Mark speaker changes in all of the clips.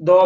Speaker 1: 2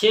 Speaker 1: 6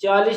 Speaker 1: 40